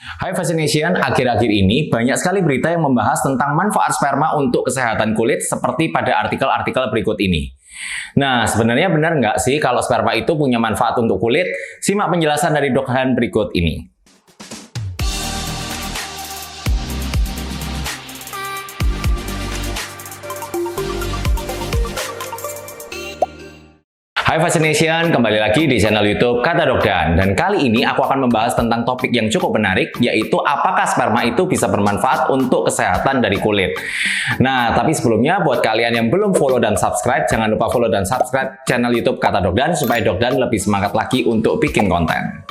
Hai Fascination, akhir-akhir ini banyak sekali berita yang membahas tentang manfaat sperma untuk kesehatan kulit seperti pada artikel-artikel berikut ini. Nah, sebenarnya benar nggak sih kalau sperma itu punya manfaat untuk kulit? Simak penjelasan dari Dr. Han berikut ini. Hai Fascination, kembali lagi di channel YouTube Kata Dokdan. Dan kali ini aku akan membahas tentang topik yang cukup menarik, yaitu apakah sperma itu bisa bermanfaat untuk kesehatan dari kulit. Nah, tapi sebelumnya buat kalian yang belum follow dan subscribe, jangan lupa follow dan subscribe channel YouTube Kata Dokdan supaya Dokdan lebih semangat lagi untuk bikin konten.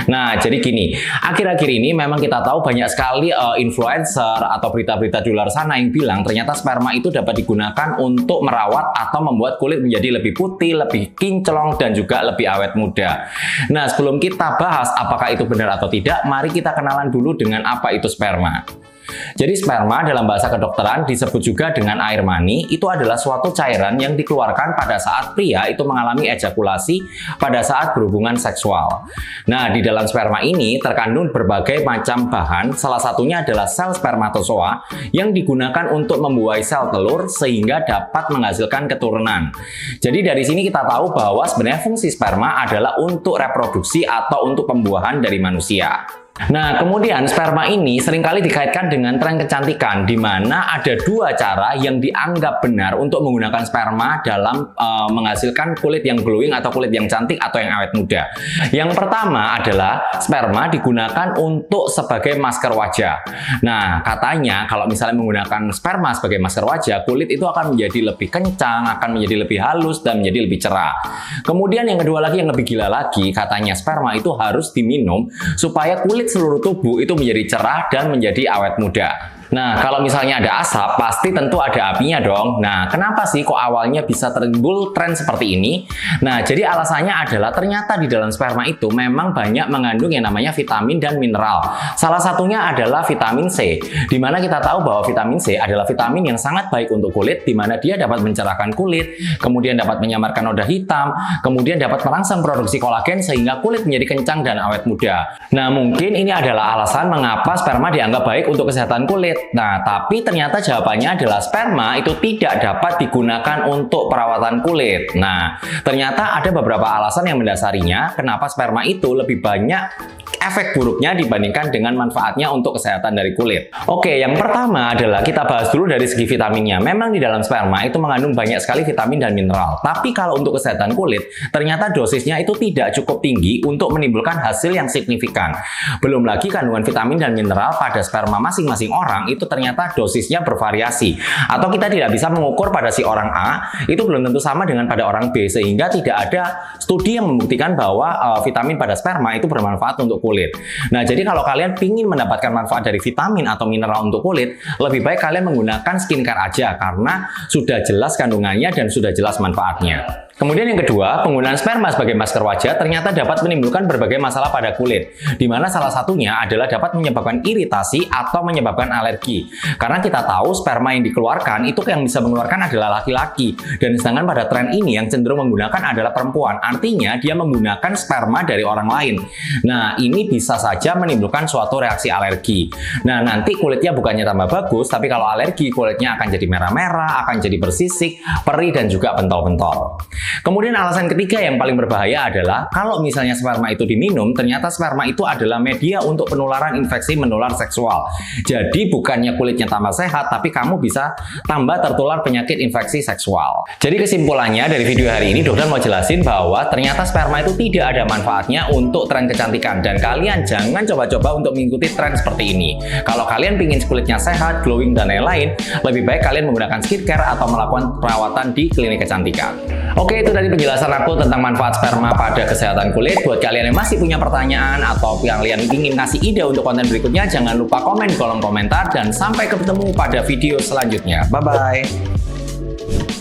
Nah, jadi gini, akhir-akhir ini memang kita tahu banyak sekali influencer atau berita-berita di luar sana yang bilang ternyata sperma itu dapat digunakan untuk merawat atau membuat kulit menjadi lebih putih, lebih kinclong, dan juga lebih awet muda. Nah, sebelum kita bahas apakah itu benar atau tidak, mari kita kenalan dulu dengan apa itu sperma. Jadi sperma dalam bahasa kedokteran disebut juga dengan air mani. Itu adalah suatu cairan yang dikeluarkan pada saat pria itu mengalami ejakulasi pada saat berhubungan seksual. Nah, di dalam sperma ini terkandung berbagai macam bahan, salah satunya adalah sel spermatozoa yang digunakan untuk membuai sel telur sehingga dapat menghasilkan keturunan. Jadi dari sini kita tahu bahwa sebenarnya fungsi sperma adalah untuk reproduksi atau untuk pembuahan dari manusia. Nah, kemudian sperma ini seringkali dikaitkan dengan tren kecantikan, di mana ada dua cara yang dianggap benar untuk menggunakan sperma dalam menghasilkan kulit yang glowing atau kulit yang cantik atau yang awet muda. Yang pertama adalah sperma digunakan untuk sebagai masker wajah. Nah, katanya kalau misalnya menggunakan sperma sebagai masker wajah, kulit itu akan menjadi lebih kencang, akan menjadi lebih halus, dan menjadi lebih cerah. Kemudian yang kedua lagi, yang lebih gila lagi, katanya sperma itu harus diminum supaya kulit seluruh tubuh itu menjadi cerah dan menjadi awet muda. Nah, kalau misalnya ada asap, pasti tentu ada apinya dong. Nah, kenapa sih kok awalnya bisa timbul tren seperti ini? Nah, jadi alasannya adalah ternyata di dalam sperma itu memang banyak mengandung yang namanya vitamin dan mineral. Salah satunya adalah vitamin C, di mana kita tahu bahwa vitamin C adalah vitamin yang sangat baik untuk kulit, di mana dia dapat mencerahkan kulit, kemudian dapat menyamarkan noda hitam, kemudian dapat merangsang produksi kolagen sehingga kulit menjadi kencang dan awet muda. Nah, mungkin ini adalah alasan mengapa sperma dianggap baik untuk kesehatan kulit. Nah, tapi ternyata jawabannya adalah sperma itu tidak dapat digunakan untuk perawatan kulit. Nah, ternyata ada beberapa alasan yang mendasarinya kenapa sperma itu lebih banyak efek buruknya dibandingkan dengan manfaatnya untuk kesehatan dari kulit. Oke, yang pertama adalah kita bahas dulu dari segi vitaminnya. Memang di dalam sperma itu mengandung banyak sekali vitamin dan mineral. Tapi kalau untuk kesehatan kulit, ternyata dosisnya itu tidak cukup tinggi untuk menimbulkan hasil yang signifikan. Belum lagi kandungan vitamin dan mineral pada sperma masing-masing orang itu ternyata dosisnya bervariasi. Atau kita tidak bisa mengukur pada si orang A, itu belum tentu sama dengan pada orang B, sehingga tidak ada studi yang membuktikan bahwa vitamin pada sperma itu bermanfaat untuk kulit. Nah, jadi kalau kalian ingin mendapatkan manfaat dari vitamin atau mineral untuk kulit, lebih baik kalian menggunakan skincare aja, karena sudah jelas kandungannya dan sudah jelas manfaatnya. Kemudian yang kedua, penggunaan sperma sebagai masker wajah ternyata dapat menimbulkan berbagai masalah pada kulit, di mana salah satunya adalah dapat menyebabkan iritasi atau menyebabkan alergi. Karena kita tahu sperma yang dikeluarkan itu yang bisa mengeluarkan adalah laki-laki, dan sedangkan pada tren ini yang cenderung menggunakan adalah perempuan. Artinya dia menggunakan sperma dari orang lain. Nah, ini bisa saja menimbulkan suatu reaksi alergi. Nah, nanti kulitnya bukannya tambah bagus, tapi kalau alergi kulitnya akan jadi merah-merah, akan jadi bersisik, perih, dan juga bentol-bentol. Kemudian alasan ketiga yang paling berbahaya adalah kalau misalnya sperma itu diminum, ternyata sperma itu adalah media untuk penularan infeksi menular seksual. Jadi bukannya kulitnya tambah sehat, tapi kamu bisa tambah tertular penyakit infeksi seksual. Jadi kesimpulannya dari video hari ini, dokter mau jelasin bahwa ternyata sperma itu tidak ada manfaatnya untuk tren kecantikan, dan kalian jangan coba-coba untuk mengikuti tren seperti ini. Kalau kalian ingin kulitnya sehat, glowing, dan lain-lain, lebih baik kalian menggunakan skincare atau melakukan perawatan di klinik kecantikan. Oke, itu tadi penjelasan aku tentang manfaat sperma pada kesehatan kulit. Buat kalian yang masih punya pertanyaan atau yang kalian ingin ngasih ide untuk konten berikutnya, jangan lupa komen di kolom komentar, dan sampai ketemu pada video selanjutnya. Bye-bye!